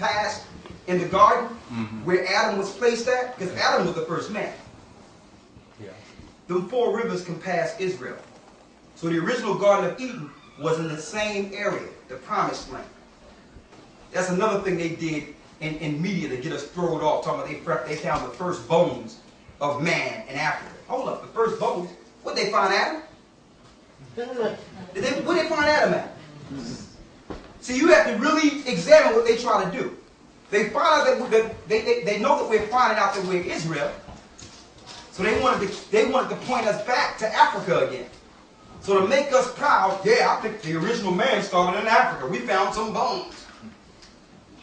pass in the garden where Adam was placed at? Because Adam was the first man. Yeah. Them 4 rivers can pass Israel. So the original Garden of Eden was in the same area, the promised land. That's another thing they did in media to get us thrown off, talking about they found the first bones of man in Africa. Hold up, the first bones? What they find Adam? Where they find Adam at? See, you have to really examine what they try to do. They find out that they know that we're finding out that we're Israel, so they wanted to point us back to Africa again. So to make us proud, yeah, I think the original man started in Africa. We found some bones.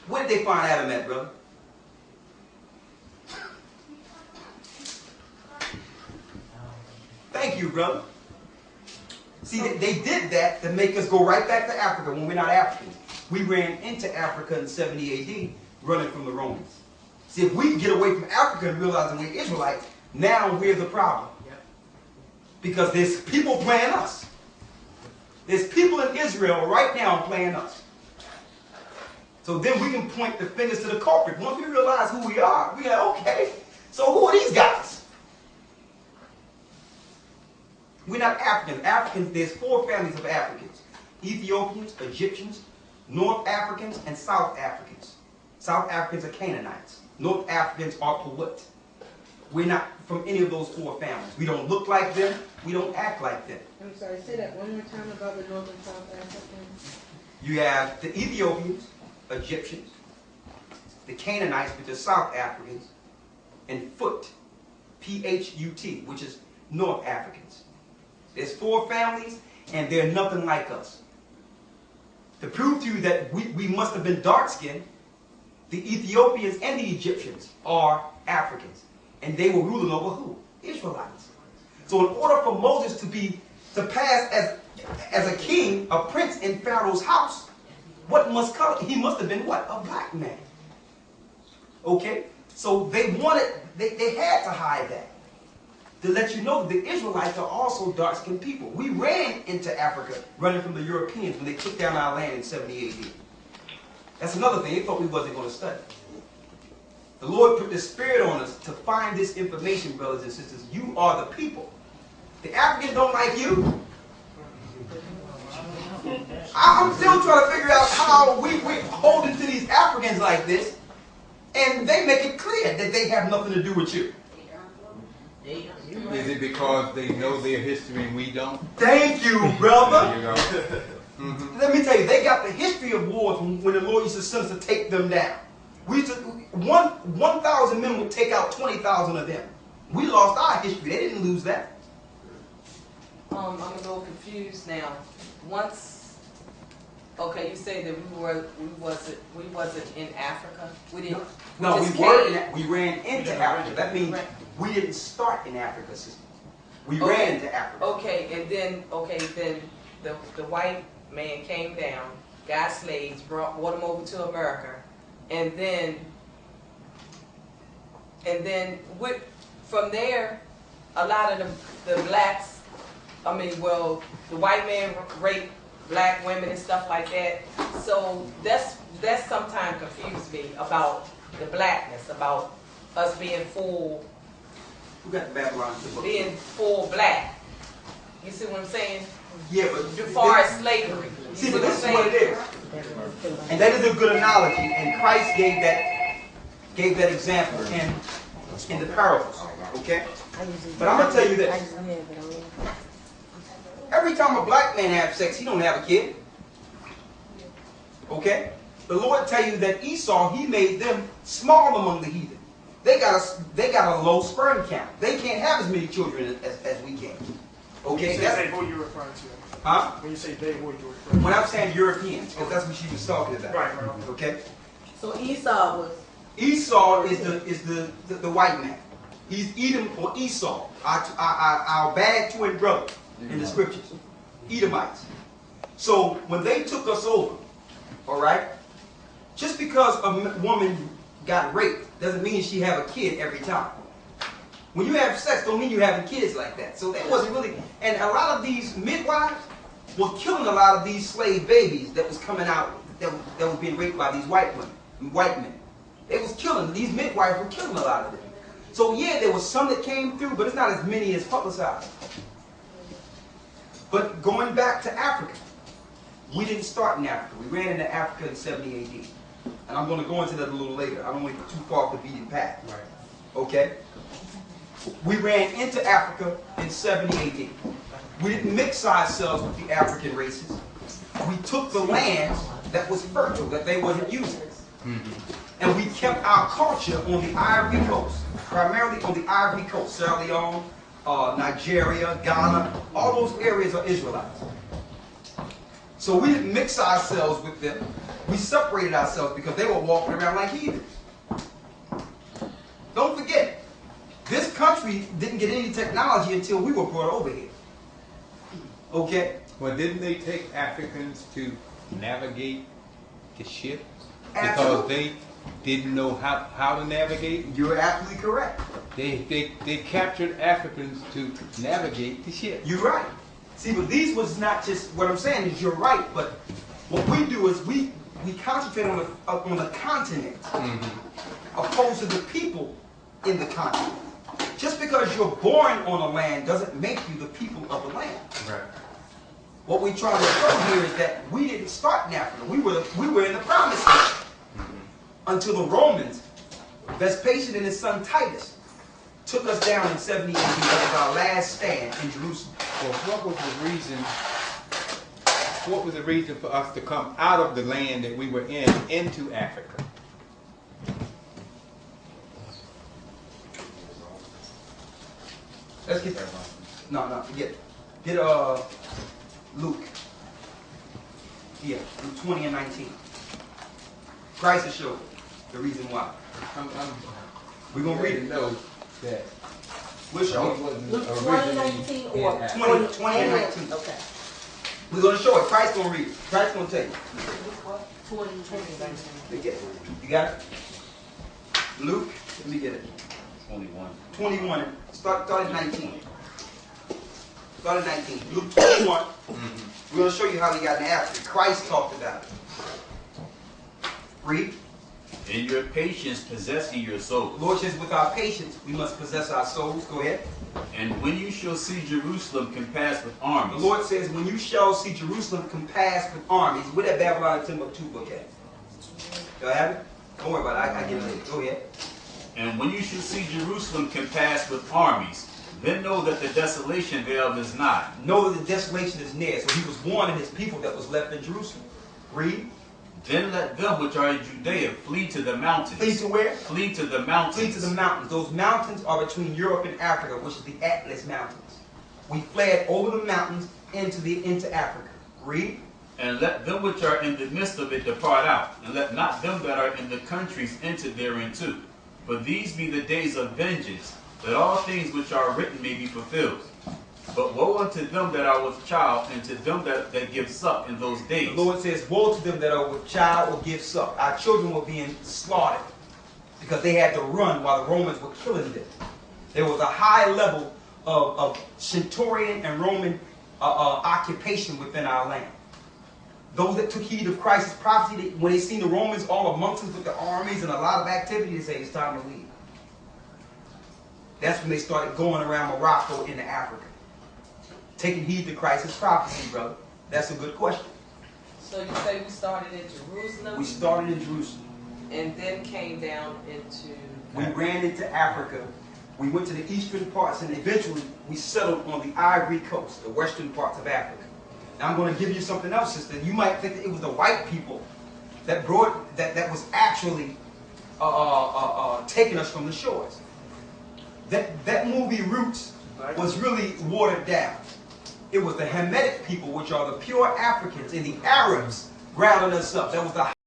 Where did they find Adam at, brother? Thank you, brother. See, they did that to make us go right back to Africa when we're not Africans. We ran into Africa in 70 AD, running from the Romans. See, if we get away from Africa and realize that we're Israelites, now we're the problem. Because there's people playing us. There's people in Israel right now playing us. So then we can point the fingers to the culprit. Once we realize who we are, we're like, okay, so who are these guys? We're not Africans. Africans, there's 4 families of Africans. Ethiopians, Egyptians, North Africans, and South Africans. South Africans are Canaanites. North Africans are Pawut. We're not from any of those 4 families. We don't look like them. We don't act like them. I'm sorry, say that one more time about the North and South Africans. You have the Ethiopians, Egyptians, the Canaanites, which are South Africans, and Phut, P-H-U-T, which is North Africans. There's 4 families, and they're nothing like us. To prove to you that we must have been dark-skinned, the Ethiopians and the Egyptians are Africans. And they were ruling over who? Israelites. So in order for Moses to pass as a king, a prince in Pharaoh's house, he must have been what? A black man. Okay? So they had to hide that. To let you know that the Israelites are also dark-skinned people. We ran into Africa running from the Europeans when they took down our land in 70 AD. That's another thing. They thought we wasn't going to study. The Lord put the Spirit on us to find this information, brothers and sisters. You are the people. The Africans don't like you. I'm still trying to figure out how we're holding to these Africans like this, and they make it clear that they have nothing to do with you. Is it because they know their history and we don't? Thank you, brother. There you go. Let me tell you, they got the history of wars when the Lord used to send us to take them down. We used to, 1,000 men would take out 20,000 of them. We lost our history. They didn't lose that. I'm a little confused now. Okay, you say that we wasn't in Africa. We didn't. No, we ran into Africa. That means we didn't start in Africa, sister. We ran into Africa. Okay, and then the white man came down, got slaves, brought them over to America, and then from there, a lot of the blacks, the white man raped black women and stuff like that. So that's sometimes confused me about the blackness, about us being full. Who got the Babylon? Being full black. You see what I'm saying? Yeah, but as far as slavery. See, but this is what it is. And that is a good analogy. And Christ gave that example in the parables. Okay? But I'm going to tell you this. Every time a black man has sex, he don't have a kid. Okay? The Lord tell you that Esau, he made them small among the heathen. They got a low sperm count. They can't have as many children as we can. Okay? When you say they, who you're referring to? Huh? When you say they, who you're referring to? When I'm saying Europeans, because that's what she was talking about. Right. Okay? So Esau is the white man. He's Edom or Esau, our bad twin brother in the scriptures. Edomites. So when they took us over, all right, just because a woman got raped doesn't mean she have a kid every time. When you have sex, don't mean you having kids like that. So that wasn't really, and a lot of these midwives were killing a lot of these slave babies that was coming out, that was being raped by these white women. white men. They was killing, these midwives were killing a lot of them. So yeah, there was some that came through, but it's not as many as publicized. But going back to Africa, we didn't start in Africa. We ran into Africa in 70 AD. And I'm going to go into that a little later. I don't want to get too far off the beaten path. Right. Okay? We ran into Africa in 70 AD. We didn't mix ourselves with the African races. We took the land that was fertile, that they wasn't using. And we kept our culture on the Ivory Coast, primarily on the Ivory Coast, Sierra Leone, Nigeria, Ghana, all those areas are Israelites. So we didn't mix ourselves with them. We separated ourselves because they were walking around like heathens. Don't forget, this country didn't get any technology until we were brought over here. Okay? Well, didn't they take Africans to navigate the ship? Because Absolutely. they didn't know how to navigate? You're absolutely correct. They captured Africans to navigate the ship. You're right. See, but these was not just, what I'm saying is you're right, but what we do is we concentrate on the continent opposed to the people in the continent. Just because you're born on a land doesn't make you the people of the land. Right. What we're trying to show here is that we didn't start in Africa. We were in the promised land until the Romans, Vespasian and his son Titus, took us down in 70 AD. That was our last stand in Jerusalem. Well, what was the reason for us to come out of the land that we were in into Africa? Let's get forget. Get Luke. Yeah, Luke 20 and 19. Christ will show the reason why. We're gonna read it. Know that We'll show it. Luke 20:19 or 20 and 19. Okay. We're gonna show it. Christ gonna read it. Christ gonna tell you. 20:19. You got it? Luke, let me get it. 21. Start at 19. Start at 19. Luke 21. We're going to show you how we got in Africa. Christ talked about it. Read. In your patience possessing your The souls. Lord says, with our patience, we must possess our souls. Go ahead. And when you shall see Jerusalem compassed with The armies, Lord says, when you shall see Jerusalem compassed with armies, where that Babylon and Timbuktu book at? Y'all have it? Don't worry about it. I get it. Go ahead. and when you shall see Jerusalem compassed with armies, then know that the desolation thereof is nigh. Know that the desolation is near. So he was warning his people that was left in Jerusalem. Read. Then let them which are in Judea flee to the mountains. Flee to where? Flee to the mountains. Flee to the mountains. Those mountains are between Europe and Africa, which is the Atlas Mountains. We fled over the mountains into Africa. Read. And let them which are in the midst of it depart out, and let not them that are in the countries enter therein too. For these be the days of vengeance, that all things which are written may be fulfilled. But woe unto them that are with child, and to them that give suck in those days. The Lord says, woe to them that are with child or give suck. Our children were being slaughtered because they had to run while the Romans were killing them. There was a high level of Centurion and Roman occupation within our land. Those that took heed of Christ's prophecy, when they seen the Romans all amongst us with the armies and a lot of activity, they say it's time to leave. That's when they started going around Morocco into Africa. Taking heed to Christ's prophecy, brother. That's a good question. So you say we started in Jerusalem We started in Jerusalem. and then came down into... We ran into Africa. We went to the eastern parts, and eventually we settled on the Ivory Coast, the western parts of Africa. Now I'm going to give you something else, sister. You might think that it was the white people that brought that was actually taking us from the shores. That movie Roots was really watered down. It was the Hamitic people, which are the pure Africans, and the Arabs rounding us up. That was the